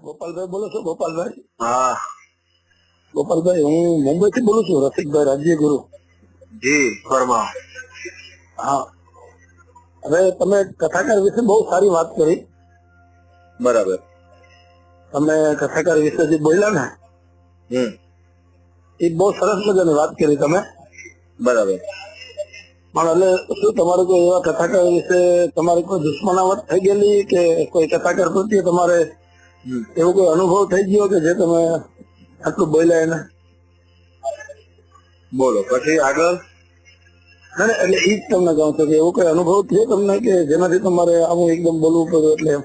ગોપાલભાઈ બોલો છો? ગોપાલભાઈ? હા ગોપાલભાઈ, હું મુંબઈ થી બોલું છું. રસિકભાઈ રાજ્યગુરુ. જી ફરમાવો. હા, હવે તમે કથાકાર વિશે બહુ સારી વાત કરી. બરાબર. તમે કથાકાર વિશે જે બોલ્યા ને એ બહુ સરસ મજાની વાત કરી તમે. બરાબર. પણ એટલે શું તમારે કોઈ એવા કથાકાર વિશે તમારી કોઈ દુશ્મનાવટ થઈ ગયેલી કે કોઈ કથાકાર પ્રત્યે તમારે એવો કોઈ અનુભવ થઈ ગયો કે જે તમે આટલું બોલ્યા એને? બોલો પછી આગળ. ના એટલે ઈ જ તમને કહું છું કે એવો કોઈ અનુભવ થયો તમને કે જેનાથી તમારે આવું એકદમ બોલવું પડ્યું?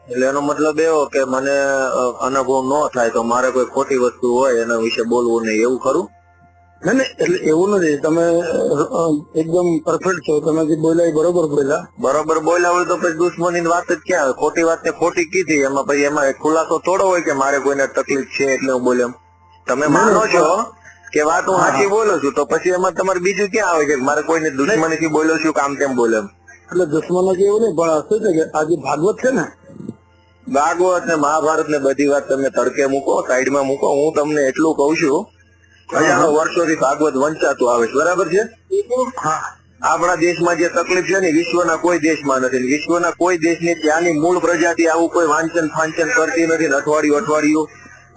એટલે એનો મતલબ એવો કે મને અનુભવ ન થાય તો મારે કોઈ ખોટી વસ્તુ હોય એના વિશે બોલવું નહીં, એવું ખરું? નહીં એટલે એવું નથી. તમે એકદમ પરફેક્ટ છો. તમે જે બોલ્યા એ બરોબર બોલ્યા. બરોબર બોલ્યા હોય તો પછી દુશ્મની ની વાત જ ક્યાં આવે? ખોટી વાત ને ખોટી કીધી એમાં પછી એમાં ખુલાસો થોડો હોય કે મારે કોઈને તકલીફ છે એટલે હું બોલ્યો. તમે માનો છો કે વાત હું સાચી બોલું છું તો પછી એમાં તમારે બીજું ક્યાં આવે છે મારે કોઈને દુશ્મની થી બોલ્યો છું કામ તેમ બોલ્યો? એટલે દુશ્મનો કે એવું નહીં, પણ શું છે કે આ જે ભાગવત છે ને, ભાગવત ને મહાભારત ને બધી વાત તમે તડકે મૂકો, સાઈડમાં મૂકો. હું તમને એટલું કઉ છું, હજારો વર્ષોથી ભાગવત વંચાતું આવે છે, બરાબર છે? આપણા દેશમાં જે તકલીફ છે ને વિશ્વના કોઈ દેશમાં નથી. વિશ્વના કોઈ દેશની ત્યાંની મૂળ પ્રજાતિ આવું કોઈ વાંચન ફાંચન કરતી નથી. અઠવાડિયું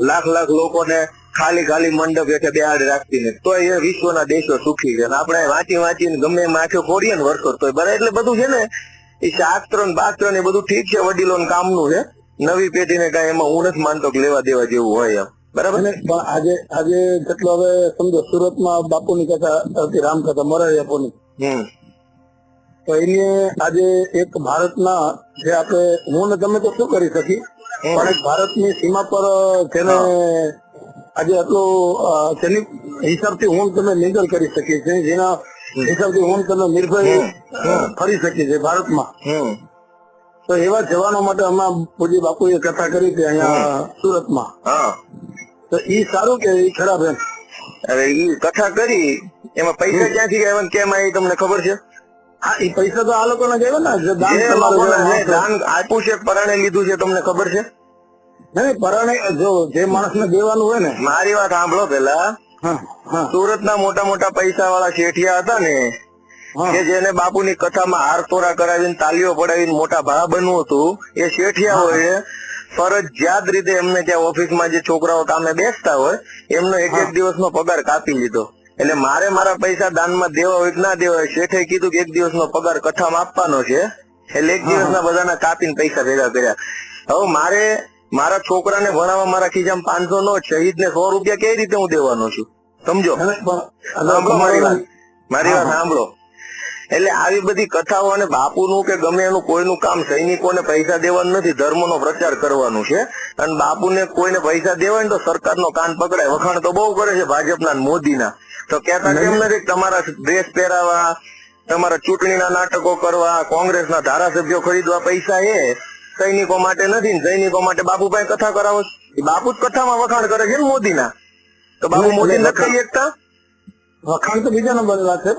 લાખ લોકોને ખાલી મંડપ હેઠે બેહાડી રાખતી નથી. તો એ વિશ્વના દેશો સુખી છે. આપણે વાંચીને ગમે એમ આંખો ફોડીએ ને વર્ષો તો બરાબર. એટલે બધું છે ને એ શાસ્ત્ર ને બાસ્ત્ર ને બધું ઠીક છે, વડીલો કામનું છે. નવી પેઢીને કઈ એમાં હું નથી માનતો કે લેવા દેવા જેવું હોય એમ, બરાબર? પણ આજે જેટલો હવે સમજો સુરતમાં બાપુની કથા હતી, રામકથા મોરારી બાપુની, તો એને આજે એક ભારતના જે આપણે હું ને તમે તો શું કરી શકી, પણ એક ભારતની સીમા પર જેને આજે આટલું જેની હિસાબથી હું તમે નિર્ણય કરી શકીએ છીએ, જેના હિસાબથી હું તમે નિર્ભય ફરી શકીએ છીએ ભારતમાં, તો એવા જવાનો માટે હમણાં પૂજ્ય બાપુએ કથા કરી હતી અહીંયા સુરતમાં. તો ઈ સારું કે ઈ ખરાબ? એમ અરે ઈ કથા કરી એમાં પૈસા ક્યાંથી ગયા કેમ આવી તમને ખબર છે? હા, એ પૈસા તો આ લોકોને ગયો ને, દાન આપ્યું છે, પરાણે લીધું છે, તમને ખબર છે? નહીં, પરાણે જો જે માણસને દેવાનું હોય ને. મારી વાત સાંભળો પેલા. સુરતના મોટા પૈસા વાળા શેઠિયા હતા ને કે જેને બાપુની કથામાં હારતોરા કરાવીને તાલીઓ પડાવીને મોટા ભા બનવું હતું, એ શેઠિયાઓએ ફરજિયાત રીતે એમને ત્યાં ઓફિસમાં જે છોકરાઓ કામે બેસતા હોય એમનો એક દિવસનો પગાર કાપી લીધો. એટલે મારે મારા પૈસા દાનમાં દેવા હોય કે ના દેવા હોય, શેઠે કીધું કે એક દિવસનો પગાર કથામાં આપવાનો છે, એટલે એક દિવસના બધાના કાપીને પૈસા ભેગા કર્યા. હવે મારે મારા છોકરાને ભણાવવા મારા ખિસ્સામાં 500 નો શહીદને 100 રૂપિયા કઈ રીતે હું દેવાનો છું? સમજો મારી વાત સાંભળો. એટલે આવી બધી કથાઓ અને બાપુનું કે ગમે એનું કોઈનું કામ સૈનિકોને પૈસા દેવાનું નથી, ધર્મનો પ્રચાર કરવાનું છે. અને બાપુને કોઈને પૈસા દેવાય ને તો સરકારનો કાન પકડાય. વખાણ તો બહુ કરે છે ભાજપના મોદીના, તો કહેતા કેમ નથી તમારા ડ્રેસ પહેરાવા, તમારા ચૂંટણીના નાટકો કરવા, કોંગ્રેસના ધારાસભ્યો ખરીદવા પૈસા એ સૈનિકો માટે નથી. સૈનિકો માટે બાપુ પાસે કથા કરાવો. બાપુ જ કથામાં વખાણ કરે છે ને મોદીના, તો બાપુ મોદી નથી કરી શકતા? વખાણ તો બીજા નંબરની વાત છે,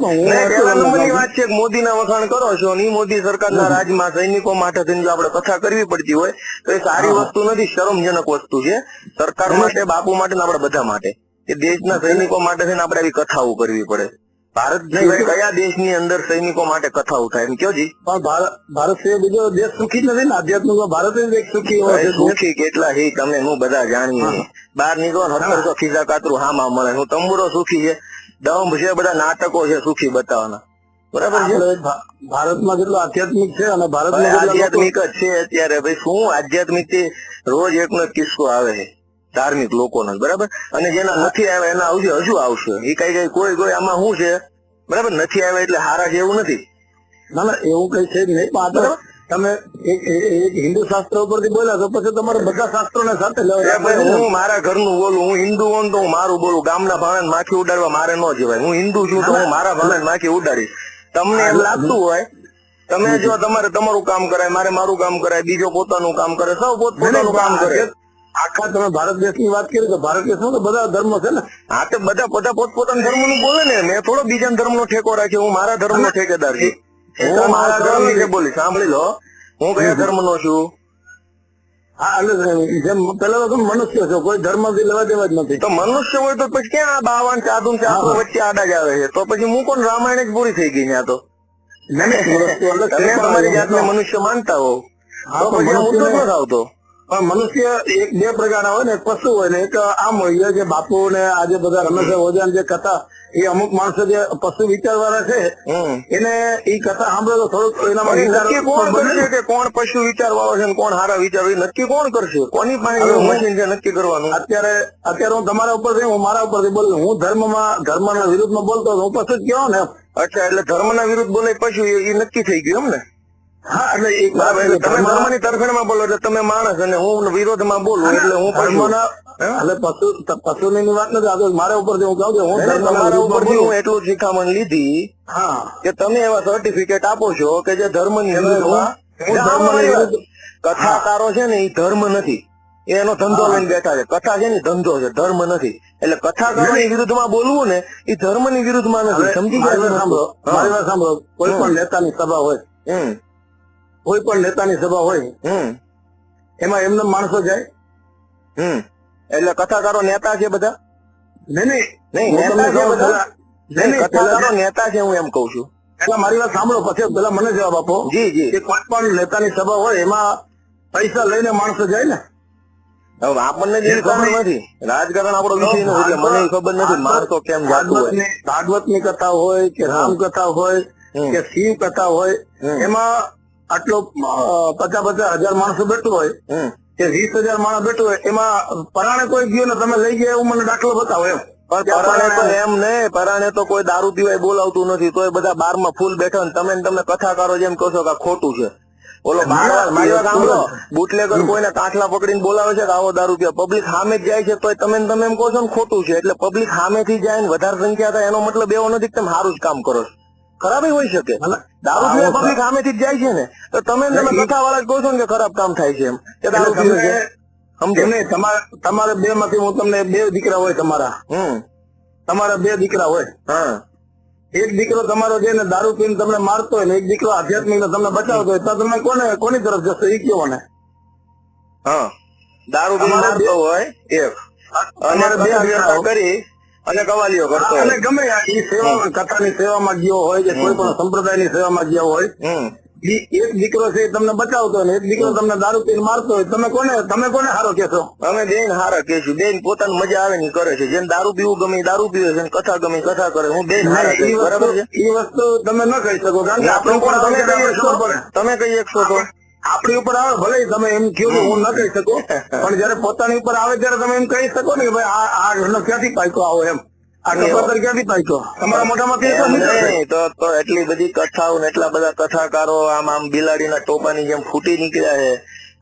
પહેલા નંબરની વાત છે મોદીના વખાણ કરો છો અને મોદી સરકારના રાજમાં સૈનિકો માટે થઈને જો આપણે કથા કરવી પડતી હોય તો એ સારી વસ્તુ નથી, શરમજનક વસ્તુ છે. સરકાર માટે, બાપુ માટે, આપણે બધા માટે, એ દેશના સૈનિકો માટે થઈને આપણે આવી કથાઓ કરવી પડે. ભારત સિવાય કયા દેશની અંદર સૈનિકો માટે કથાઓ થાય એમ કયો જી? પણ ભારત સિવાય બીજો દેશ સુખી નથી ને? આધ્યાત્મિક ભારત જ એક સુખી હોય. સુખી કેટલા છે તમે હું બધા જાણીએ. બહાર નીકળો 1700 ખીસા કાતરું હામાં મળે. હું તંબુરો સુખી છે, દંભ છે, બધા નાટકો છે સુખી બતાવવાના, બરાબર છે? ભારતમાં જેટલું આધ્યાત્મિક છે અને ભારતમાં આધ્યાત્મિક જ છે અત્યારે. ભાઈ શું આધ્યાત્મિક થી રોજ એકનો એક કિસ્સો આવે છે ધાર્મિક લોકોનો, બરાબર? અને જેના નથી આવ્યા એના હજુ આવશે. એ કઈ કોઈ આમાં શું છે, બરાબર? નથી આવ્યા એટલે હારા છે એવું નથી. ના એવું કઈ છે જ નહીં. પણ તમે એક હિન્દુ શાસ્ત્ર ઉપરથી બોલ્યા તો પછી તમારે બધા શાસ્ત્રોને સાથે લેવા. હું મારા ઘરનું બોલું, હું હિન્દુ હોઉં તો હું મારું બોલું. ગામના ભાણે માખી ઉડાડવા મારે ન જવાય. હું હિન્દુ છું તો હું મારા ભાણે માખી ઉડાડીશ. તમને એમ લાગતું હોય, તમે જો તમારે તમારું કામ કરાય, મારે મારું કામ કરાય, બીજો પોતાનું કામ કરે, સૌ પોતાનું કામ કરે. આખા તમે ભારત દેશની વાત કરી તો ભારત દેશમાં તો બધા ધર્મો છે ને. હા, તો બધા પોતપોતાના ધર્મનું બોલે ને. મેં થોડો બીજા ધર્મનો ઠેકો રાખ્યો. હું મારા ધર્મનો ઠેકેદાર છું. હું મારા ધર્મ વિશે બોલીશ. સાંભળી લો, હું કયા ધર્મનો છું? હા એટલે જેમ પેલા તો તમે મનુષ્ય છો, કોઈ ધર્મ થી લેવા દેવા જ નથી. તો મનુષ્ય હોય તો પછી ક્યાં આ બાવન સાધુ ચાતુર વચ્ચે આડા જ આવે છે? તો પછી હું કોણ રામાયણ જ પૂરી થઈ ગઈ ત્યાં તો. નહીં, વસ્તુ અલગ છે. તમે તમારી જાતને મનુષ્ય માનતા હો તો પછી આ મુદ્દો જ નથી આવતો. પણ મનુષ્ય એક બે પ્રકારના હોય ને, એક પશુ હોય ને એક આમ હોય. જે બાપુ ને આજે બધા રમેશ ઓઝા જે કથા, એ અમુક માણસો જે પશુ વિચારવાળા છે એને એ કથા સાંભળે તો થોડુંક એનામાં નક્કી કોણ કરશે કે કોણ પશુ વિચાર વાળો છે ને કોણ સારા વિચાર? નક્કી કોણ કરશે? કોની પાસે મશીન છે નક્કી કરવાનું? અત્યારે હું તમારા ઉપરથી, હું મારા ઉપરથી બોલું. હું ધર્મના વિરુદ્ધમાં બોલતો હું પશુ જ કહેવાય ને. અચ્છા, એટલે ધર્મના વિરુદ્ધ બોલે પશુ એ નક્કી થઈ ગયું એમ ને? હા, એટલે એક તમે ધર્મની તરફેણમાં બોલો એટલે તમે માણસ અને હું વિરોધમાં બોલું એટલે હું ધર્મના એટલે પશુની વાત નથી. આ મારા ઉપરથી હું કહું છું, હું તમારા ઉપરથી હું એટલું જ શિખામણ લીધી કે તમે એવા સર્ટિફિકેટ આપો છો કે જે ધર્મની વિરુદ્ધમાં. કથાકારો છે ને એ ધર્મ નથી, એનો ધંધો લઈને બેઠા છે. કથા છે ને ધંધો છે, ધર્મ નથી. એટલે કથાકારોની વિરુદ્ધમાં બોલવું ને એ ધર્મની વિરુદ્ધમાં નથી. સમજી ગયા? સાંભળો, મારી વાત સાંભળો. કોઈ પણ નેતાની સભા હોય, કોઈ પણ નેતાની સભા હોય એમાં એમને માણસો જાય. એટલે કથાકારો નેતા છે બધા? નહીં, કથાકારો નેતા છે હું એમ કઉ છું. એટલે મારી વાત સાંભળો, પછી પેલા મને જવાબ આપો. જી જી. કે કોઈ પણ નેતાની સભા હોય એમાં પૈસા લઈને માણસો જાય ને? હવે આપણને જે ખબર નથી, રાજકારણ આપણો વિષય નો એટલે મને ખબર નથી માણસો કેમ જાતું હોય. ભાગવતની કથા હોય કે રામ કથા હોય કે શિવ કથા હોય, એમાં આટલો 50,000 માણસો બેઠું હોય કે 20,000 માણસ બેઠું હોય, એમાં પરાણે કોઈ ગયો ને તમે લઈ ગયા એવું મને દાખલો બતાવો એમ. પરાણે તો એમ નહીં, પરાણે તો કોઈ દારૂ પીવાય બોલાવતું નથી, તોય બધા બારમાં ફૂલ બેઠો ને તમે કથાકારો જેમ કહો છો કે ખોટું છે. ઓલો મારી વાત સાંભળો, બુટલેગર કોઈને કાંઠલા પકડીને બોલાવે છે કે આવો દારૂ પીવા, પબ્લિક સામે જ જાય છે તોય તમે એમ કહો છો ને ખોટું છે. એટલે પબ્લિક સામેથી જાય ને વધારે સંખ્યા થાય એનો મતલબ એવો નથી કે તમે સારું જ કામ કરો છો. ખરાબ હોઈ શકે. દારૂ પીવા પબ્લિક સામેથી જ જાય છે ને, તો તમે કથા વાળા જ કહો છો ને કે ખરાબ કામ થાય છે એમ કે દારૂ પીવે છે. સમજો ને, તમારે બે માંથી હું તમને બે દીકરા હોય, તમારા બે દીકરા હોય. એક દીકરો તમારો છે ને દારૂ પીને તમને મારતો હોય ને એક દીકરો આધ્યાત્મિક તમને બચાવતો હોય, તો તમે કોની તરફ જશો એ કયો મને? દારૂ પીને મારતો હોય એક, અને બે કરી અને કવાલીઓ કરતો હોય, ગમે એ સેવા કથાની સેવામાં ગયો હોય કે કોઈ પણ સંપ્રદાયની સેવામાં ગયા હોય, એક દીકરો છે તમને બચાવતો હોય ને એક દીકરો તમને દારૂ પીને મારતો હોય, તમે કોને હારો કેશો? અમે બેન હારા કહેશું. બેન પોતાની મજા આવે ને કરે છે. જેને દારૂ પીવું ગમે દારૂ પીવે છે, કથા ગમે કથા કરે. હું બેન હારા કહીશ. બરાબર છે? એ વસ્તુ તમે ન કહી શકો, કારણ કે આપણે તમે કહી શકશો તો આપણી ઉપર આવે. ભલે તમે એમ કહ્યું હું ન કહી શકું, પણ જયારે પોતાની ઉપર આવે ત્યારે તમે એમ કહી શકો ને કે ભાઈ આ ક્યાંથી પાક્યો આવો એમ, આ કપાતર ક્યાંથી પાક્યો? તમારા મોઢામાંથી તો એટલી બધી કથાઓ ને એટલા બધા કથાકારો આમ બિલાડીના ટોપાની જેમ ફૂટી નીકળ્યા છે.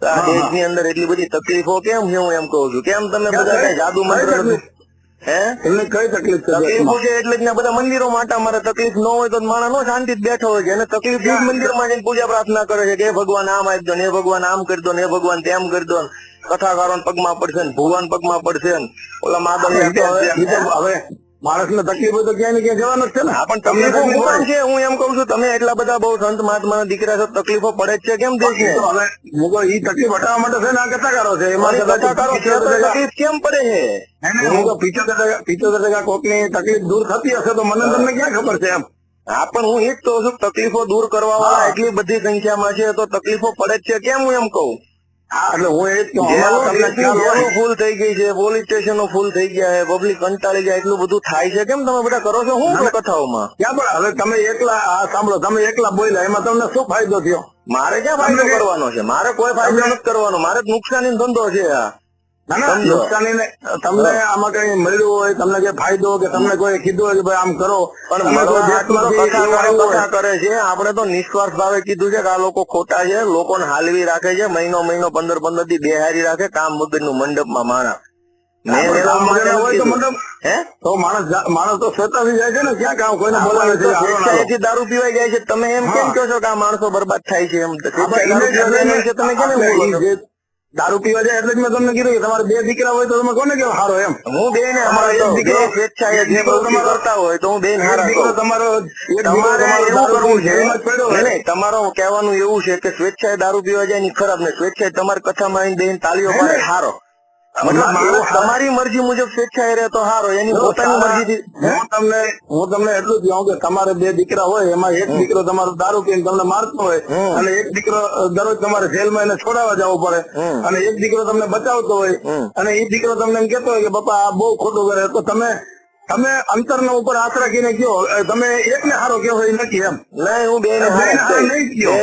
આ દેશની અંદર એટલી બધી તકલીફો કેમ છે હું એમ કઉ છું. કેમ તમે બધા જાદુ મંત્ર એમને કઈ તકલીફ તકલીફો છે એટલે જ બધા મંદિરો માટે અમારે તકલીફ ન હોય તો માણસ નો શાંતિ જ બેઠો હોય છે. અને તકલીફ જ મંદિરમાં જઈને પૂજા પ્રાર્થના કરે છે કે હે ભગવાન આમ આપી દો ને, હે ભગવાન આમ કરી દો ને, હે ભગવાન તેમ કરી દો. કથાકારો પગમાં પડશે ને ભગવાન પગમાં પડશે ને ઓલા માધવ. હવે માણસ ને તકલીફ હોય તો ક્યાંય ને ક્યાં જવાનું જ છે ને. પણ તકલીફો શું કામ છે હું એમ કઉ છું. તમે એટલા બધા બહુ સંત મહાત્મા દીકરા છો, તકલીફો પડે જ છે કેમ દેશ ને? હવે એ તકલીફ હટાવવા માટે છે ને આ કથાકારો છે, એમાં કથાકારો તકલીફ કેમ પડે છે? 75% કોકની તકલીફ દૂર થતી હશે તો મને તમને ક્યાં ખબર છે એમ. હા, પણ હું એ જ કહું છું તકલીફો દૂર કરવા વાળા એટલી બધી સંખ્યામાં છે તો તકલીફો પડે જ છે કેમ હું એમ કહું. એટલે હું એ જ કહું, ફૂલ થઈ ગઈ છે, પોલીસ સ્ટેશનો ફૂલ થઈ ગયા છે, પબ્લિક કંટાળી જાય, એટલું બધું થાય છે કેમ તમે બધા કરો છો શું કથાઓમાં? ક્યાં પણ હવે તમે એકલા સાંભળો, તમે એકલા બોલ્યા એમાં તમને શું ફાયદો થયો? મારે ક્યાં ફાયદો કરવાનો છે? મારે કોઈ ફાયદો નથી કરવાનો. મારે નુકસાની ધંધો છે. નુકસાની તમને આમાં કઈ મળ્યું હોય, તમને કઈ ફાયદો કે તમને કોઈ કીધું હોય કે ભાઈ આમ કરો? કથા કરે છે. આપણે તો નિસ્વાર્થ ભાવે કીધું છે કે આ લોકો ખોટા છે, લોકોને હાલવી રાખે છે, મહિનો 15 થી બેહારી રાખે કામ વગરનું મંડપમાં માણસ. તો માણસ તો સ્વતઃથી જાય છે ને, ક્યાં કામ કોઈને બોલાવે છે, દારૂ પીવાઈ જાય છે. તમે એમ કેમ કહો છો કે આ માણસો બરબાદ થાય છે? એમ તમે કેમ બોલો છો? દારૂ પીવા જાય એટલે જ મેં તમને કીધું કે તમારે 2 દીકરા હોય તો તમે કોને કેવો હારો એમ. હું બેન અમારો એક દીકરો સ્વેચ્છાએ જે પ્રવૃત્તિ કરતા હોય તો હું બેન હારા દીકરો કહું. તમારો તમારે એવું કરવું છે જેલમાં જ પડ્યો હોય. નહીં, તમારો કહેવાનું એવું છે કે સ્વેચ્છાએ દારૂ પીવા જાય ની ખરાબ ને સ્વેચ્છાએ તમારી કથામાં આવીને બેન તાળીઓ પાડે હારો. મતલબ માણસ તમારી મરજી મુજબ સ્વેચ્છાએ રહે તો હારો, એની પોતાની મરજીથી. હું તમને એટલું જ કહું કે તમારે 2 દીકરા હોય એમાં એક દીકરો તમારો દારૂ પીને તમને મારતો હોય અને એક દીકરો દરરોજ તમારે જેલમાં એને છોડાવવા જવો પડે અને એક દીકરો તમને બચાવતો હોય અને એ દીકરો તમને એમ કેતો હોય કે બાપા આ બહુ ખોટું કરે, તો તમે અંતરના ઉપર હાથ રાખીને કયો તમે એકને હારો કેવો એ નથી એમ. નહીં, હું બેન નહીં કયો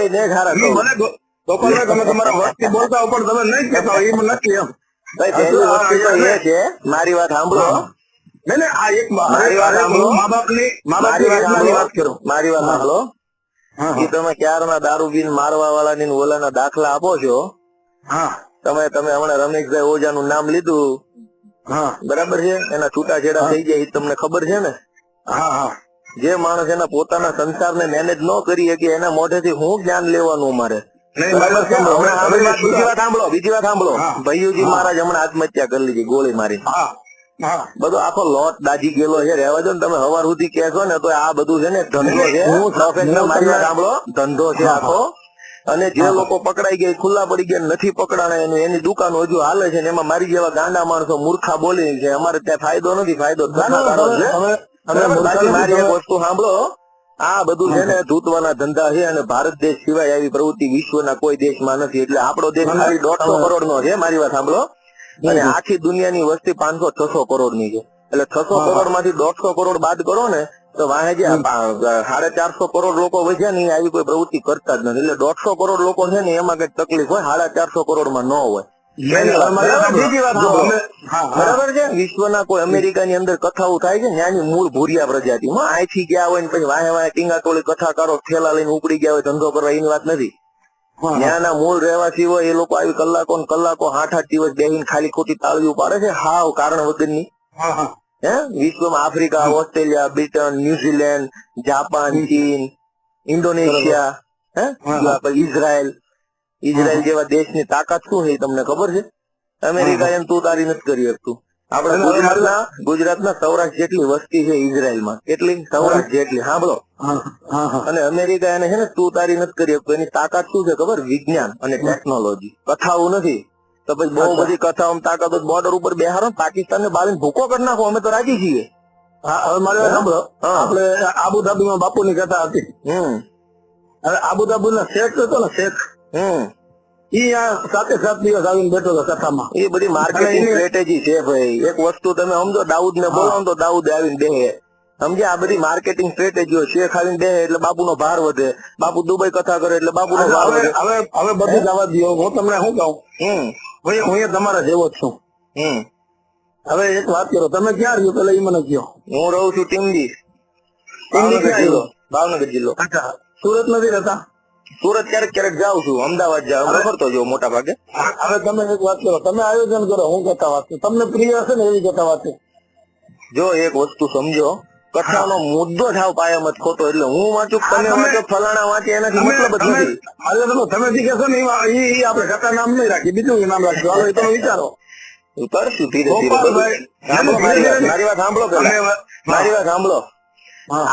ભલે ગોપાલભાઈ તમે તમારા વસ્તી બોલતા ઉપર તમે નહીં કહેતા એ નથી એમ. ભાઈ પહેલી વસ્તુ તો એ છે, મારી વાત સાંભળો. નહીં આ એક મારી વાત સાંભળો. મા બાપની વાત કરો. મારી વાત સાંભળો. એ તમે ક્યારના દારૂ પીને મારવા વાળાની ઓલાના દાખલા આપો છો. તમે હમણાં રમેશભાઈ ઓઝાનું નામ લીધું, બરાબર છે, એના છૂટાછેડા થઈ જાય એ તમને ખબર છે ને. જે માણસ એના પોતાના સંસારને મેનેજ ન કરી શકે એના મોઢેથી હું જ્ઞાન લેવાનું અમારે. બીજી વાત સાંભળો. ભૈયુજી મહારાજ હમણાં આત્મહત્યા કરી લીધી ગોળી મારી. બધો આખો લોટ દાજી ગયેલો છે, રહેવા દો ને. તમે સવાર સુધી કહેશો ને તો આ બધું છે ને ધંધો છે. મારી વાત સાંભળો, ધંધો છે આખો. અને જે લોકો પકડાઈ ગયા ખુલ્લા પડી ગયા નથી પકડાણા એની દુકાન હજુ હાલે છે ને એમાં મારી જેવા ગાંડા માણસો મૂર્ખા બોલી છે. અમારે ત્યાં ફાયદો નથી, ફાયદો મારી એક વસ્તુ સાંભળો. આ બધું છે ને ધૂતવાના ધંધા છે અને ભારત દેશ સિવાય આવી પ્રવૃત્તિ વિશ્વના કોઈ દેશમાં નથી. એટલે આપણો દેશ ખાલી 150 કરોડ નો છે. મારી વાત સાંભળો. અને આખી દુનિયાની વસ્તી 500-600 કરોડ ની છે. એટલે 600 કરોડ માંથી 150 કરોડ બાદ કરો ને તો વાહે જે 450 કરોડ લોકો વધ્યા ને આવી કોઈ પ્રવૃત્તિ કરતા જ નથી. એટલે 150 કરોડ લોકો છે ને એમાં કઈક તકલીફ હોય, 450 કરોડ માં ન હોય. બીજી વાત બરાબર છે. વિશ્વના કોઈ અમેરિકાની અંદર કથાઓ થાય છે ત્યાંની મૂળ ભૂરિયા પ્રજાતિમાં અહીંથી ગયા હોય ને પછી વાહે વાહે ટીંગાટોળી કથાકારો થેલા લઈને ઉપડી ગયા હોય ધંધો કરવા, એની વાત નથી. ત્યાંના મૂળ રહેવાસી હોય એ લોકો આવી કલાકો 8-8 દિવસ બેસીને ખાલી ખોટી તાળીઓ પાડે છે હાવ કારણ વગરની. વિશ્વમાં Africa, Australia, Britain, New Zealand, Japan, ચીન, ઇન્ડોનેશિયા, ઇઝરાયલ જેવા દેશની તાકાત શું છે તમને ખબર છે? અમેરિકા એમ તું તારી નથી કરી શકતું. આપણે ગુજરાતના સૌરાષ્ટ્ર જેટલી વસ્તી છે ઇઝરાયલમાં, કેટલી? સૌરાષ્ટ્ર જેટલી. સાંભળો. અને અમેરિકા એને છે ને તું તારી નથી કરી શકતું. એની તાકાત શું છે ખબર? વિજ્ઞાન અને ટેકનોલોજી. કથાઓ નથી. તો પછી બહુ બધી કથાઓ તાકાત બોર્ડર ઉપર બેહારો, પાકિસ્તાન ને બાવીને ભૂકો કરી નાખો, અમે તો રાજી છીએ. હવે મારી વાત સાંભળો. આપણે આબુધાબીમાં બાપુની કથા હતી. હવે આબુધાબી ના શેખ હતો ને, શેખ ઈ આ 7 દિવસ આવીને બેઠો હતો કથામાં. એ બધી માર્કેટિંગ સ્ટ્રેટેજી છે ભાઈ. એક વસ્તુ તમે સમજો, દાઉદ ને બોલાવો તો દાઉદ આવીને બેહે. સમજ્યા? આ બધી માર્કેટિંગ સ્ટ્રેટેજીઓ. શેખ આવીને બેહે એટલે બાપુનો ભાર વધે. બાપુ દુબઈ કથા કરે એટલે બાપુનો ભાર વધે. હવે બધું જવા દો. હું તમને શું કહું, હું તમારા જેવો જ છું. હવે એક વાત કરો, તમે ક્યાં રહ્યો પેલા એ મને કહો. હું રહું છું ટીંડી, ભાવનગર જિલ્લો. અચ્છા, સુરત નથી રહેતા? સુરત ક્યારેક ક્યારેક જાઉં છું, અમદાવાદ જાઉં, ફરતો જાઉં મોટા ભાગે. હવે તમે એક વાત કરો, તમે આયોજન કરો, હું કથા વાંચું. તમને પ્રિય હશે ને એવી કથા વાંચું. જો એક વસ્તુ સમજો, કથાનો મુદ્દો થાવ પાયામાં ખોટો. એટલે હું વાંચું, તમે વાંચો, ફલાણા વાંચે, એનાથી મતલબ જ નથી. તમે જે કહેશો ને એ આપણે કથા નામ નહીં રાખીએ, બીજું નામ રાખજો. હાલો, એ તમે વિચારો. કરશું ધીરે ધીરે. મારી વાત સાંભળો પેલા. મારી વાત સાંભળો.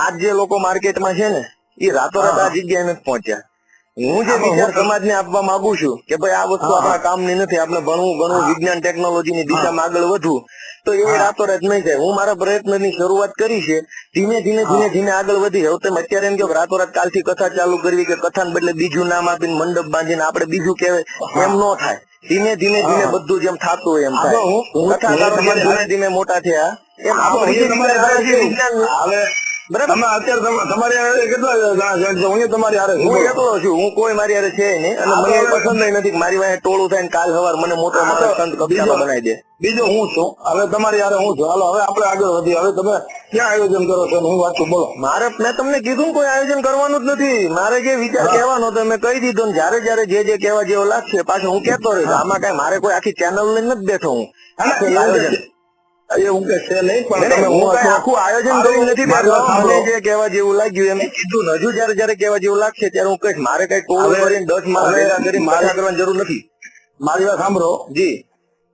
આજ જે લોકો માર્કેટમાં છે ને એ રાતોરાત આ જગ્યાએ નથી પહોંચ્યા. હું જે વિચાર સમાજને આપવા માંગુ છું કે ભાઈ આ વસ્તુ આપણા કામની નથી, આપણે ભણવું, વિજ્ઞાન ટેકનોલોજીની દિશામાં આગળ વધવું, તો એ રાતોરાત નહીં થાય. હું મારા પ્રયત્નની શરૂઆત કરી છે, ધીમે ધીમે આગળ વધી. હવે તમે અત્યારે એમ કહો રાતોરાત કાલથી કથા ચાલુ કરવી કે કથાને બદલે બીજું નામ આપીને મંડપ બાંધીને આપણે બીજું કહેવાય, એમ ન થાય. ધીમે ધીમે બધું જેમ થતું હોય એમ થાય. કથાકારો ધીમે ધીમે મોટા થયા એમ આપણે બરાબર. અત્યારે તમારી કેટલા હું તમારી હારે હું એકલો છું. હું કોઈ મારી હારે છે નહીં અને મને પસંદ નથી મારી વાંહે ટોળું થાય કાલ સવાર મને મોટો સંત કક્ષાનો બનાવી દે. બીજો હું છું, હવે તમારી હારે હું છું. હાલો હવે આપણે આગળ વધીએ. હવે તમે ક્યાં આયોજન કરો છો? હું વાંચું, બોલો. મારે મેં તમને કીધું કોઈ આયોજન કરવાનું જ નથી. મારે જે વિચાર કહેવાનો તો મેં કહી દીધો. જયારે જયારે જે કહેવા જેવો લાગશે પાછો હું કહેતો રહીશ. આમાં કઈ મારે કોઈ આખી ચેનલ લઈને નથી બેઠો હું. હું કે છે નહીં, પણ હું આખું આયોજન કરી નથી. મને જે કહેવા જેવું લાગ્યું એમ કીધું. હજુ જયારે કહેવા જેવું લાગશે ત્યારે હું કહીશ. મારે કઈ ટોળું કરીને 10 માણસ ભેગા કરીને માથા કરવાની જરૂર નથી. મારી વાત સાંભળો. જી.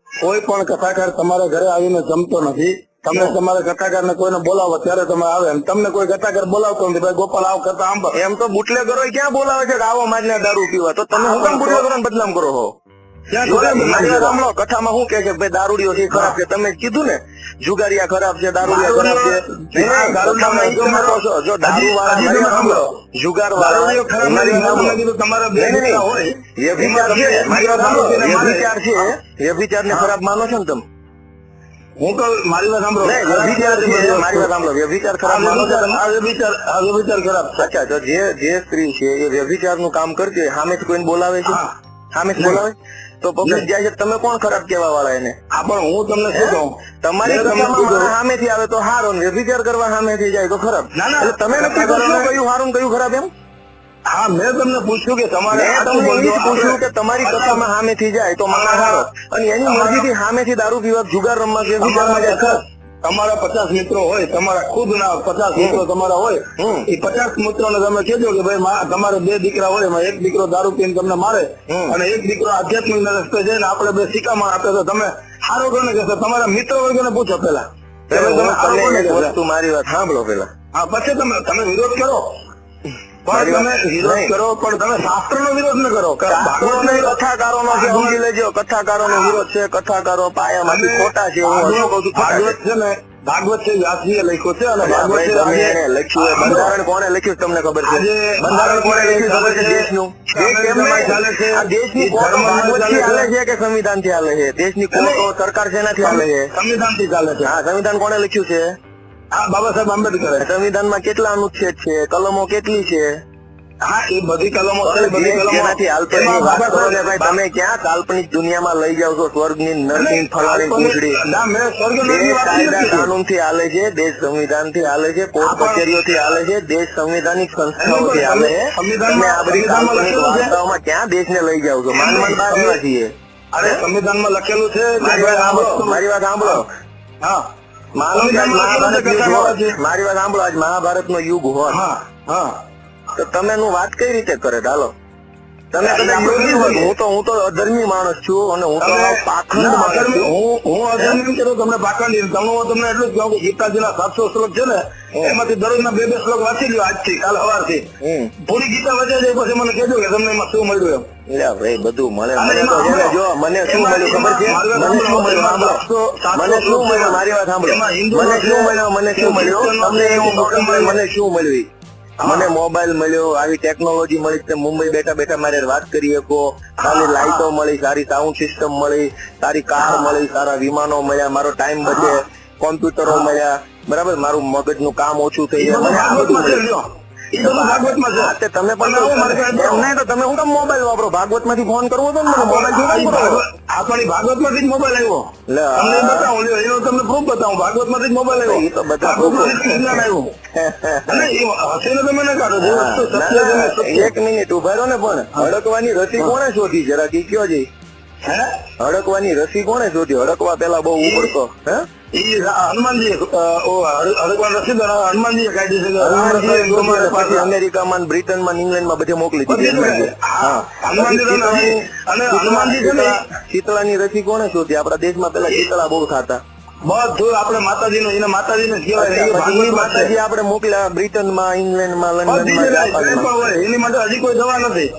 કોઈ પણ કથાકાર તમારા ઘરે આવીને જમતો નથી. તમે તમારા કથાકાર ને કોઈને બોલાવો ત્યારે તમે આવે, અને તમને કોઈ કથાકાર બોલાવતો નથી. ભાઈ ગોપાલ આવ કથા સાંભળ. એમ તો બુટલેગરો ક્યાં બોલાવે છે કે આવો મારીને દારૂ પીવા? તો તમે હું કામ બુટલેગરોને બદનામ કરો છો? મારી વાત સાંભળો, કથામાં શું કે છે ભાઈ દારૂડિયો છે ખરાબ છે, તમે કીધું ને જુગારિયા ખરાબ છે, દારૂડિયા ખરાબ છે. કથામાં ઈ તમે કહો છો. જો દારૂ વાળા, જુગાર વાળા, તમારા બે હોય વ્યભિચાર છે, મારી વાત સાંભળો, વ્યભિચાર છે, વ્યભિચાર ને ખરાબ માનો છો ને તમે? હું કહું, મારી વાત સાંભળો, વ્યભિચાર છે, મારી વાત સાંભળો, વ્યભિચાર ખરાબ માનો છો તમે? વ્યભિચાર ખરાબ. અચ્છા, તો જે સ્ત્રી છે એ વ્યભિચાર નું કામ કરતી હોય, સામે કોઈને બોલાવે છે? સામે બોલાવે તો પબ્લિક જાય છે, તમે કોણ ખરાબ કેવા વાળા એને? હા, પણ હું તમને શું કહું, તમારી કથામાં સામેથી આવે તો સારો, વ્યભિચાર કરવા સામેથી જાય તો ખરાબ. એટલે તમે નક્કી કરશો કયું સારું ને કયું ખરાબ એમ? હા, મેં તમને પૂછ્યું કે તમારે પૂછ્યું કે તમારી કથામાં સામેથી જાય તો માણસ સારો, અને એની મરજીથી સામેથી દારૂ પીવા, જુગાર રમવા, વ્યભિચારમાં જાય ખરાબ. તમારા 50 મિત્રો હોય, તમારા ખુદ ના 50 મિત્રો તમારા હોય, એ 50 મિત્રોને તમે કહેજો કે ભાઈ તમારે 2 દીકરા હોય, એમાં એક દીકરો દારૂ પીને તમને મારે અને એક દીકરો આધ્યાત્મિક રસ્તે જઈને આપણે 2 શિકામણ આપે તો તમે સારો કોને કહેશો? તમારા મિત્ર વર્ગને પૂછો પેલા. વસ્તુ મારી વાત સાંભળો પેલા. હા, પછી તમે વિરોધ કરો, પણ તમે વિરોધ કરો, પણ તમે શાસ્ત્ર નો વિરોધ ન કરો. કથાકારો નો સમજી લેજો, કથાકારો નો વિરોધ છે, કથાકારો પાયામાંથી ખોટા છે. ભાગવત છે ને, ભાગવત છે, વ્યાસજીએ લખ્યો છે, અને ભાગવત લખ્યું બંધારણ કોને લખ્યું તમને ખબર છે? બંધારણ કોને લખ્યું ખબર છે? દેશનું. આ દેશની કોર્ટો ભાગવત થી હાલે છે કે સંવિધાન થી હાલે છે? દેશની કોર્ટો સરકાર શેનાથી હાલે છે? સંવિધાન થી ચાલે છે. હા, સંવિધાન કોને લખ્યું છે? હા, બાબા સાહેબ આંબેડકર. સંવિધાનમાં કેટલા અનુચ્છેદ છે, કલમો કેટલી છે? હા, એ બધી કલમો છે, બધી કલમો. તમે ક્યાં કાલ્પનિક દુનિયામાં લઈ જાવ છો? સ્વર્ગની નરસિંહ ફલાણી પૂંછડી. કાયદા કાનૂન થી હાલે છે, દેશ સંવિધાન થી હાલે છે, કોર્ટ કચેરીઓ થી હાલે છે, દેશ સંવિધાનિક સંસ્થાઓથી હાલે છે. તમે આ બધી કાલ્પનિક વાર્તાઓમાં ક્યાં દેશને લઈ જાવ છો? માન બહાર એવા છીએ. અરે સંવિધાનમાં લખેલું છે. મારી વાત સાંભળો. હા, માનો કે મહાભારત યુગ હોત, મારી વાત સાંભળો, આજ મહાભારત નો યુગ હોત તો તમે નું વાત કઈ રીતે કરે? ચાલો, તમે કદાચ યોગી હોત. હું તો અધર્મી માણસ છું, અને હું તો પાખંડ માણસ છું. હું અધર્મી કરું, તમને પાખંડી. તમને એટલું જ કહું કે ગીતાજીના 700 શ્લોક છે ને, એમાંથી દરરોજના 2 શ્લોક વાંચી લ્યો, આજથી કાલ સવારથી. પૂરી ગીતા વચે જાય પછી મને કહેજો કે તમને એમાં શું મળ્યું એમ. ભાઈ બધું મળે. મને તો છે ને, જો મને શું મળ્યું ખબર છે? મને શું મળ્યું સાંભળો, મને શું મળ્યું, મારી વાત સાંભળો. મને શું મળ્યું તમને એવું કહું કે મને શું મળ્યું? મને મોબાઈલ મળ્યો, આવી ટેકનોલોજી મળી, મુંબઈ બેઠા બેઠા મારે વાત કરી શકો, સારી લાઈટો મળી, સારી સાઉન્ડ સિસ્ટમ મળી, સારી કાર મળી, સારા વિમાનો મળ્યા, મારો ટાઈમ બચે, કોમ્પ્યુટરો મળ્યા, બરાબર, મારું મગજનું કામ ઓછું થઈ જાય, મને આ બધું મળ્યું. તમે પણ તો તમે હું કામ મોબાઈલ વાપરો? ભાગવત માંથી ફોન કરવો હતો ને, મોબાઈલ આપણી ભાગવત માંથી જ મોબાઈલ આવ્યો. તમને બતાવું, એનો તમને પ્રૂફ બતાવું. ભાગવત માંથી જ મોબાઈલ આવ્યો. એ તો બધા આવ્યું. તમે ન કાઢો. એક મિનિટ ઉભા રહો ને, પણ હડકવાની રસી કોણે શોધી? જરા કી કયો જઈ. હડકવાની રસી કોણે શોધી? હડકવા પેલા બહુ ઉપડતો હનુમાનજી હનુમાનજી અમેરિકામાં, બ્રિટનમાં, ઇંગ્લેન્ડમાં બધે મોકલી દીધી. શીતળાની રસી કોણે શોધી? આપણા દેશમાં પેલા શીતળા બહુ થતા. બધું આપણે માતાજીને કહેવાય. માતાજી આપણે મોકલ્યા બ્રિટનમાં, ઇંગ્લેન્ડમાં, લંડનમાં. એની માટે હજી કોઈ દવા નથી.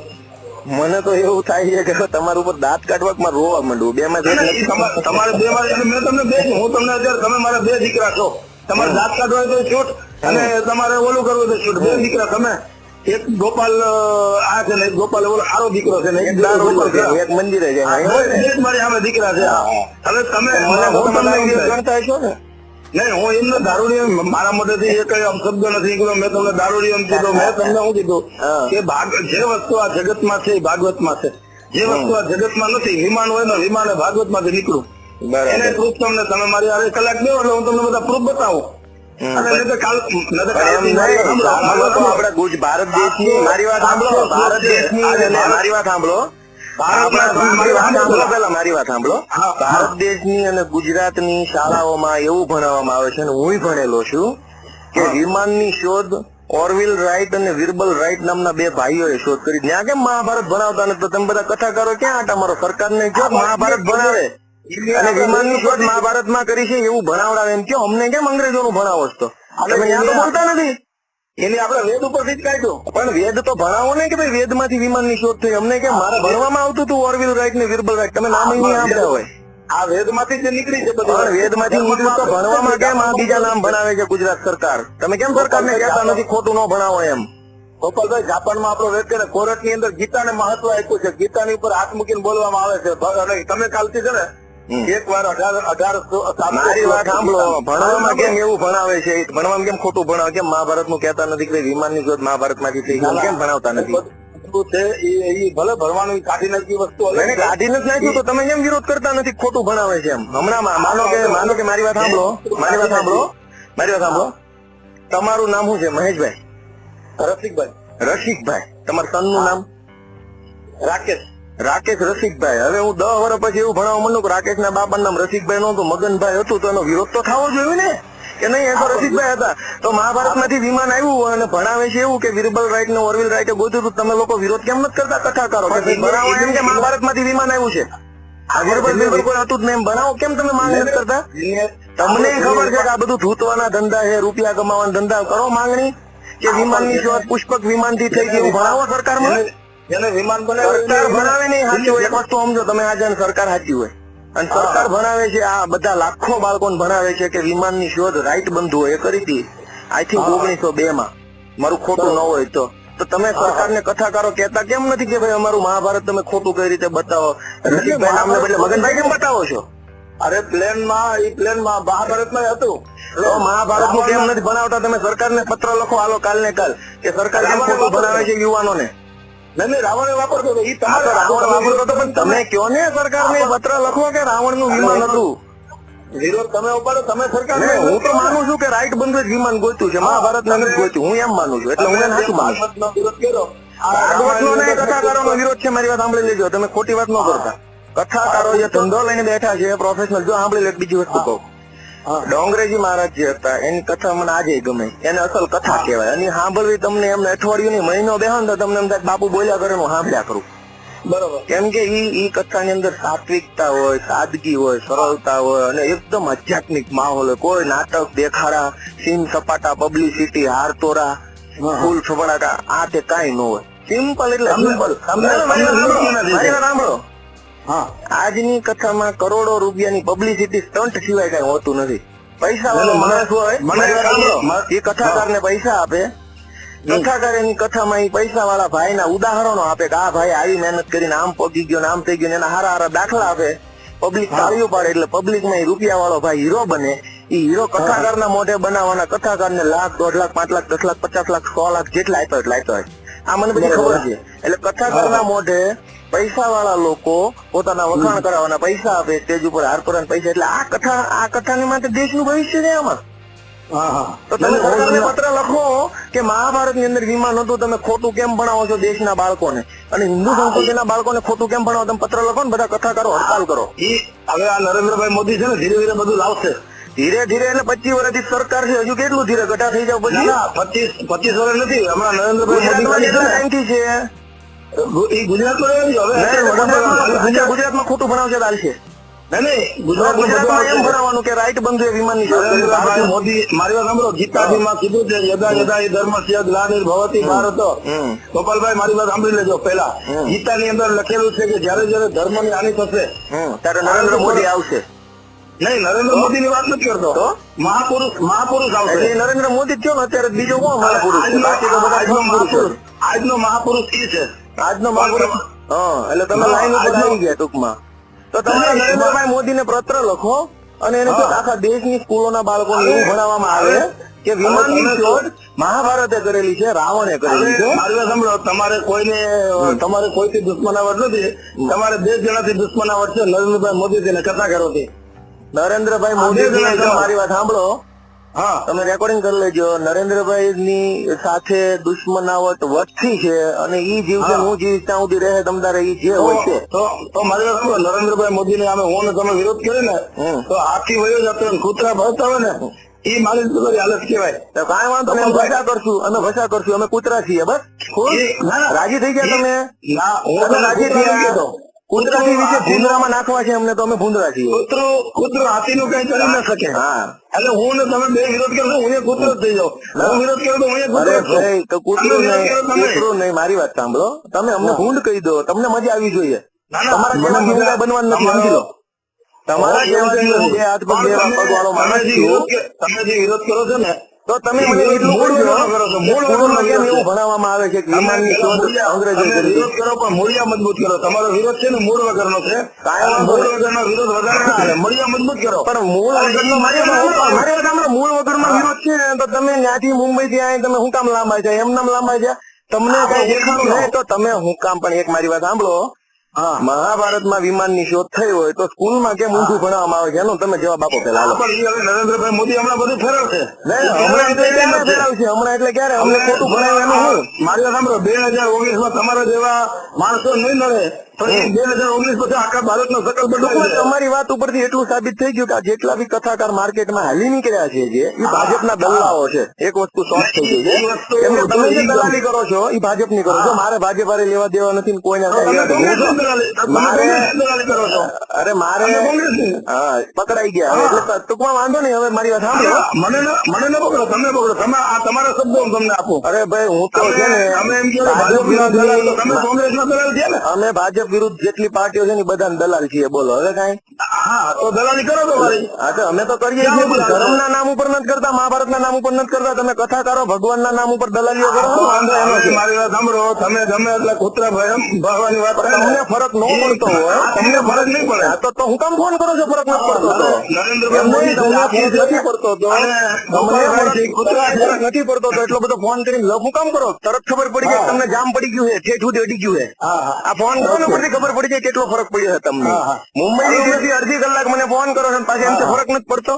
મને તો એવું થાય છે કે તમારા ઉપર દાંત કાઢવામાં રોવા માંડું. બે માં તમારે 2 માં મેં તમને 2 હું તમને અત્યારે તમે મારા 2 દીકરા છો. તમારે દાંત કાઢવા તો છૂટ, અને તમારે ઓલું કરવું તો છૂટ. 2 દીકરા તમે. એક ગોપાલ આ છે ને, એક ગોપાલ ઓલો સારો દીકરો છે ને, એક મંદિરે છે. મારી સામે દીકરા છે. હવે તમે ગણતા છો ને? નહીં, હું એમને દારૂડી, મારા મોઢેથી એ કઈ શબ્દ નથી નીકળ્યો. મેં તમને દારૂડી એમ કીધું. મેં તમને શું કીધું કે જે વસ્તુ આ જગતમાં છે એ ભાગવતમાં છે. જે વસ્તુ આ જગતમાં નથી, વિમાન હોય ને, વિમાન ભાગવત માંથી નીકળું. એને પ્રૂફ તમને, તમે મારી આ કલાક દો એટલે હું તમને બધા પ્રૂફ બતાવું. ભારત દેશની, મારી વાત સાંભળો, ભારત દેશની, મારી વાત સાંભળો, મારી વાત સાંભળો. ભારત દેશની અને ગુજરાતની શાળાઓમાં એવું ભણાવવામાં આવે છે, અને હું ભણેલો છું, કે વિમાનની શોધ ઓરવિલ રાઇટ અને વિરબલ રાઇટ નામના બે ભાઈઓએ શોધ કરી. ત્યાં કેમ મહાભારત ભણાવતા નથી? તો તમે બધા કથાકારો ક્યાં આટા મારો? સરકારને કયો મહાભારત ભણાવે અને વિમાનની શોધ મહાભારતમાં કરી છે એવું ભણાવડાવે એમ કયો. અમને કેમ અંગ્રેજોનું ભણાવો છો? તમે ત્યાં તો બોલતા નથી. એની આપણે વેદ ઉપરથી જ કાઢ્યું. પણ વેદ તો ભણાવો ને કે ભાઈ વેદમાંથી વિમાનની શોધ થઈ. અમને કેમ મારે ભણવામાં આવતું હતું ઓરવિલ રાઇટ ને વિરબલ રાઇટ? તમે નામ નહીં સાંભળ્યા હોય. આ વેદમાંથી જ નીકળી છે બધું. પણ વેદમાંથી નીકળ્યું તો ભણવામાં કેમ આ બીજા નામ ભણાવે છે ગુજરાત સરકાર? તમે કેમ સરકારને કહેતા નથી ખોટું ન ભણાવો એમ? ગોપાલભાઈ, જાપાનમાં આપણો વેદ છે ને, કોરટની અંદર ગીતાને મહત્વ આપ્યું છે. ગીતાની ઉપર હાથ મૂકીને બોલવામાં આવે છે. અને તમે કાલથી છે ને એક વાર 18 મારી વાત સાંભળો. ભણવામાં કેમ એવું ભણાવે છે? ભણવામાં કેમ ખોટું ભણાવે? કેમ મહાભારતનું કહેતા નથી કે વિમાનની શોધ મહાભારતમાંથી થઈ ગઈ? કેમ ભણાવતા નથી? ભલે ભણવાનું કાઢી નાખી વસ્તુ કાઢી નથી નાખ્યું તો તમે કેમ વિરોધ કરતા નથી? ખોટું ભણાવે છે એમ. હમણાં માનો કે મારી વાત સાંભળો. તમારું નામ શું છે? મહેશભાઈ? રસિકભાઈ. તમારા સનનું નામ? રાકેશ રસિકભાઈ. હવે હું 10 વર્ષ પછી એવું ભણાવવા માંડું કે રાકેશના બાપાનું નામ રસિકભાઈ નહોતું, મગનભાઈ હતું, તો એનો વિરોધ તો થવો જોઈએ ને કે નહીં? એ તો રસિકભાઈ હતા. તો મહાભારતમાંથી વિમાન આવ્યું અને ભણાવે છે એવું કે વિરબલ રાઇટ ને ઓરવિલ રાઇટે ગોત્યું હતું. તમે લોકો વિરોધ કેમ નથી કરતા કથાકારો? ભણાવો એમ કે મહાભારતમાંથી વિમાન આવ્યું છે. આ વિરબલ કોઈ હતું જ નહીં એમ ભણાવો કેમ તમે માંગ નથી કરતા? તમને ખબર છે કે આ બધું ધૂતવાના ધંધા છે, રૂપિયા કમાવાના ધંધા. કરો માંગણી કે વિમાનની શોધ પુષ્પક વિમાનથી થઈ ગઈ એવું ભણાવો સરકારમાં. એને વિમાન સરકાર ભણાવે નહીં સાચી હોય. એક વસ્તુ સમજો તમે, આજે સરકાર સાચી હોય અને સરકાર ભણાવે છે, આ બધા લાખો બાળકોને ભણાવે છે કે વિમાનની શોધ રાઈટ બંધુ એ કરી હતી આઈ થિંક 1902 માં. મારું ખોટું ન હોય તો તમે સરકારને કથાકારો કહેતા કેમ નથી કે ભાઈ અમારું મહાભારત તમે ખોટું કઈ રીતે બતાવો? રસિકભાઈ નામને બદલે મગનભાઈ કેમ બતાવો છો? અરે પ્લેનમાં મહાભારતમાં હતું. તો મહાભારતનું કેમ નથી ભણાવતા? તમે સરકારને પત્ર લખો હાલો કાલ ને કાલ કે સરકાર કેમ ખોટું ભણાવે છે યુવાનોને. નહીં, રાવણે વાપરતો હતો. રાવણ વાપરતો હતો, પણ તમે કયો ને સરકારને પત્ર લખો કે રાવણનું વિમાન હતું. વિરોધ તમે ઉપાડો, તમે સરકાર. હું તો માનું છું કે રાઈટ બંધ જ વિમાન ગોત્યું છે, મહાભારત નથી ગોત્યું. હું એમ માનું છું. એટલે હું એને સાચું માનું છું. વિરોધ કર્યો. ભાગવતનો ને કથાકારોનો વિરોધ છે. મારી વાત સાંભળી લેજો, તમે ખોટી વાત ન કરતા. કથાકારો જે ધંધો લઈને બેઠા છે પ્રોફેશનલ, જો સાંભળી લે. બીજી વસ્તુ કહું, ડોંગરેજી મહારાજ જે હતા એની કથા મને આજે ગમે. એને અસલ કથા કહેવાય. અને સાંભળવી તમને એમને અઠવાડિયું ની મહિનો બેહો ને તો તમને એમ થાય બાપુ બોલ્યા કરે હું સાંભળ્યા કરું. બરોબર. કેમ કે ઈ કથાની અંદર સાત્વિકતા હોય, સાદગી હોય, સરળતા હોય અને એકદમ આધ્યાત્મિક માહોલ હોય. કોઈ નાટક દેખાડા, સીન સપાટા, પબ્લિસિટી, હાર તોરા, ફૂલ છબડાટા આ તે કાંઈ ન હોય. સિમ્પલ એટલે સિમ્પલ. સાંભળો, આજની કથામાં કરોડો રૂપિયાની પબ્લિસિટી સ્ટન્ટ સિવાય કઈ હોતું નથી. પૈસા વાળો માણસ હોય, એ કથાકારને પૈસા આપે. કથાકાર એની કથામાં એ પૈસા વાળા ભાઈ ના ઉદાહરણો આપે કે આ ભાઈ આવી મહેનત કરીને આમ પગી ગયો, આમ થઈ ગયું, એના હારા દાખલા આપે. પબ્લિક તાળીઓ પાડે એટલે પબ્લિક માં રૂપિયા વાળો ભાઈ હીરો બને. એ હીરો કથાકાર ના મોઢે બનાવવાના. કથાકાર ને લાખ, 1.5 લાખ, 5 લાખ, 10 લાખ, 50 લાખ, 100 લાખ જેટલા આપ્યો એટલે આપ્યો હોય. આ મને બધી ખબર છે. એટલે કથાકાર ના મોઢે પૈસા વાળા લોકો પોતાના વખાણ કરાવવાના પૈસા આપે, સ્ટેજ ઉપર હાર તોરાના પૈસા. એટલે આ કથાની માટે દેશનું ભવિષ્ય છે આમાં. તો તમે સરકારને પત્ર લખો કે મહાભારત ની અંદર વિમાન હતું, તમે ખોટું કેમ ભણાવો છો દેશના બાળકોને? અને હિન્દુ સંસ્કૃતિના બાળકોને ખોટું કેમ ભણાવો? તમે પત્ર લખો ને, બધા કથાકારો હડતાલ કરો. હવે આ નરેન્દ્રભાઈ મોદી છે ને, ધીરે ધીરે બધું લાવશે. ધીરે ધીરે એટલે 25 વર્ષથી સરકાર છે, હજુ કેટલું ધીરે ગઢા થઈ જાવ પછી? 25 વર્ષ નથી. હમણાં નરેન્દ્રભાઈ મોદી ટાઈમથી છે. ગુજરાતમાં ખોટું ભણાવશે ચાલશે. ગુજરાતમાં એમ ભણાવવાનું કે રાઈટ બંધુ વિમાનની શોધ. મોદી મારી વાત સાંભળો, ગીતાજીમાં કીધું છે યદા યદા એ ધર્મસ્ય ગ્લાનિર્ભવતિ ભારત. ગોપાલભાઈ મારી વાત સાંભળી લેજો. પેલા ગીતાની અંદર લખેલું છે કે જયારે જયારે ધર્મની હાનિ થશે ત્યારે નરેન્દ્ર મોદી આવશે. નહીં, નરેન્દ્ર મોદી ની વાત નથી કરતો. મહાપુરુષ આવશે. નરેન્દ્ર મોદી થયો ને અત્યારે બીજો કોણ મહાપુરુષ? આજનો મહાપુરુષ એ છે. આજનો મહાપુરુષ. એટલે તમે લાઈન ઉપર આવી ગયા ટૂંકમાં. તો તમારે નરેન્દ્રભાઈ મોદી ને પત્ર લખો અને એને આખા દેશની સ્કૂલોના બાળકોને એવું ભણાવવામાં આવે કે વિમાનની શોધ મહાભારતે કરેલી છે, રાવણે કરેલી છે. મારી વાત સાંભળો, તમારે કોઈથી દુશ્મનાવટ નથી. તમારે 2 જણાથી દુશ્મનાવટ છે, નરેન્દ્રભાઈ મોદી થી ને કથાકારોથી. નરેન્દ્રભાઈ મોદી મારી વાત સાંભળો, તમે રેકોર્ડિંગ કરી લેજો. નરેન્દ્રભાઈ ની સાથે દુશ્મનાવટ વધતી છે અને ઈ જીવશે હું જીવીશ ત્યાં સુધી રહે તમતારે ઈ જે હોય છે. તો મારી વાત નરેન્દ્રભાઈ મોદી ને અમે હું ને તમે વિરોધ કર્યો ને તો હાથી વયો જતો કૂતરા ભરતા હોય ને એ મારી તમારી હાલત કહેવાય. તો કાંઈ વાંધો નહીં, અમે ભસા કરશું, અમે કૂતરા છીએ. બસ ખુશ? રાજી થઈ ગયા તમે? ના, હું તમે રાજી થઈ ગયા? કીધો. કૂતરાથી વિશે ભૂંદરામાં નાખવા છે અમને, તો અમે ભૂંદરા છીએ. કૂતરો હાથીનું કઈ કરી ન શકે. હા, એટલે હું ને તમે બે વિરોધ કરો, હું એ કૂતરો જ થઈ જાઉં. હું વિરોધ કરું તો હું એ કૂતરો અરે જ છું. ભાઈ, તો કૂતરું નહીં, મારી વાત સાંભળો. તમે અમને ભૂંડ કહી દો, તમને મજા આવી જોઈએ. ના, ના, તમારા જેવા મને હું કાંઈ બનવાનું નથી, સમજી લો. તમારા જેવા હું બે હાથ પગ બે વાળો માણસ છું. તમે જે વિરોધ કરો છો ને, તો તમે મને એટલું બોલજો, સ્કૂલમાં કેમ એવું ભણાવવામાં આવે છે કે વિમાનની શોધ અંગ્રેજોએ કરી હતી? વિરોધ કરો પણ મૂળિયા મજબૂત કરો. તમારો વિરોધ છે ને મૂળ વગરનો છે. મૂળ વગરનો વિરોધ વધારે ના હાલે. મૂળિયા મજબૂત કરો. પણ મૂળ વગરનો મારી વાત સાંભળો, મૂળ વગરનો વિરોધ છે ને, તો તમે ત્યાંથી મુંબઈ થી આવીને તમે હું કામ લાંબા છે? એમ નામ લાંબા છે? તમને કઈ દેખાડું નહીં તો તમે હું કામ? પણ એક મારી વાત સાંભળો, મહાભારતમાં વિમાનની શોધ થઈ હોય તો સ્કૂલમાં કેમ ઊંધું ભણાવવામાં આવે છે એનો તમે જવાબ આપો પેલા. પણ એ હવે નરેન્દ્રભાઈ મોદી હમણાં બધું ફેરવશે. હમણાં એટલે ક્યારે ફેરવશે? હમણાં એટલે ક્યારે? અમને ખોટું ભણાવ્યું એનું હું? મારી વાત સાંભળો, 2019 માં તમારા જેવા માણસો નહીં મળે, પણ 2019 પછી આખા ભારતનો સકલ બદલાઈ જાય. તમારી વાત ઉપરથી એટલું સાબિત થઈ ગયું કે આ જેટલા બી કથાકાર માર્કેટમાં હાલી નીકળ્યા છે જે એ ભાજપના દલ્લાઓ છે. એક વસ્તુ શોર્ટ થઈ ગઈ છે, કેમ કે તમે જે દલાલી કરો છો એ ભાજપની કરો છો. મારે ભાજપ હારે લેવા દેવા નથી ને કોઈને અરે મારે હા પકડાઈ ગયા. હવે એટલે ટૂંકમાં વાંધો નહીં. હવે મારી વાત સાંભળો, મને ન પકડો, તમે પકડો. તમે આ તમારા શબ્દો હું તમને આપું. અરે ભાઈ હું તો છે ને અમે એમ કહ્યું ભાજપ વિરોધ દલાલ, તો તમે કોંગ્રેસના દલાલ છે ને? અમે ભાજપ વિરુદ્ધ જેટલી પાર્ટીઓ છે ને બધાને દલાલ છીએ. બોલો હવે કઈ? હા, તો દલાલી કરો તો મારી. હા તો અમે તો કરીએ છીએ, પણ ધર્મના નામ ઉપર નથી કરતા, મહાભારતના નામ ઉપર નથી કરતા. તમે કથાકારો ભગવાનના નામ ઉપર દલાલીઓ કરો છો, વાંધો એનો છે. મારી વાત સાંભળો, તમે ગમે એટલે કૂતરા ભાવવાની વાત કરો. તમને ફરક ન પડતો હોય, તમને ફરક નહીં પડે. તો હું કામ ફોન કરો છો? ફરક નથી પડતો તો નરેન્દ્રભાઈ મોદી નથી પડતો તો ફરક નથી પડતો તો એટલો બધો ફોન કરીને લવ હું કામ કરો? તરત ખબર પડી જાય તમને જામ પડી ગયું છે, ઠેઠ સુધી અડી ગયું છે. આ ફોન કરો ને પછી ખબર પડી જાય કેટલો ફરક પડ્યો છે તમને. મુંબઈ થી અડધી કલાક મને ફોન કરો છો પાછી એમ ફરક નથી પડતો.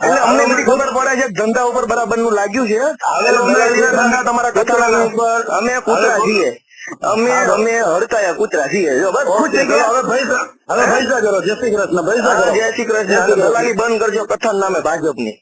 એટલે અમને બધી ખબર પડે છે ધંધા ઉપર બરાબર નું લાગ્યું છે. ધંધા તમારા કથાના ઉપર અમે કૂતરા છીએ, અમે હડકાયા કૂતરા છીએ. જો બસ ખુશ થઈ ગયા. હવે પૈસા કરો. જય શ્રી કૃષ્ણ. પૈસા કરો. જય શ્રી કૃષ્ણ. દલાલી બંધ કરજો કથા નામે ભાજપની.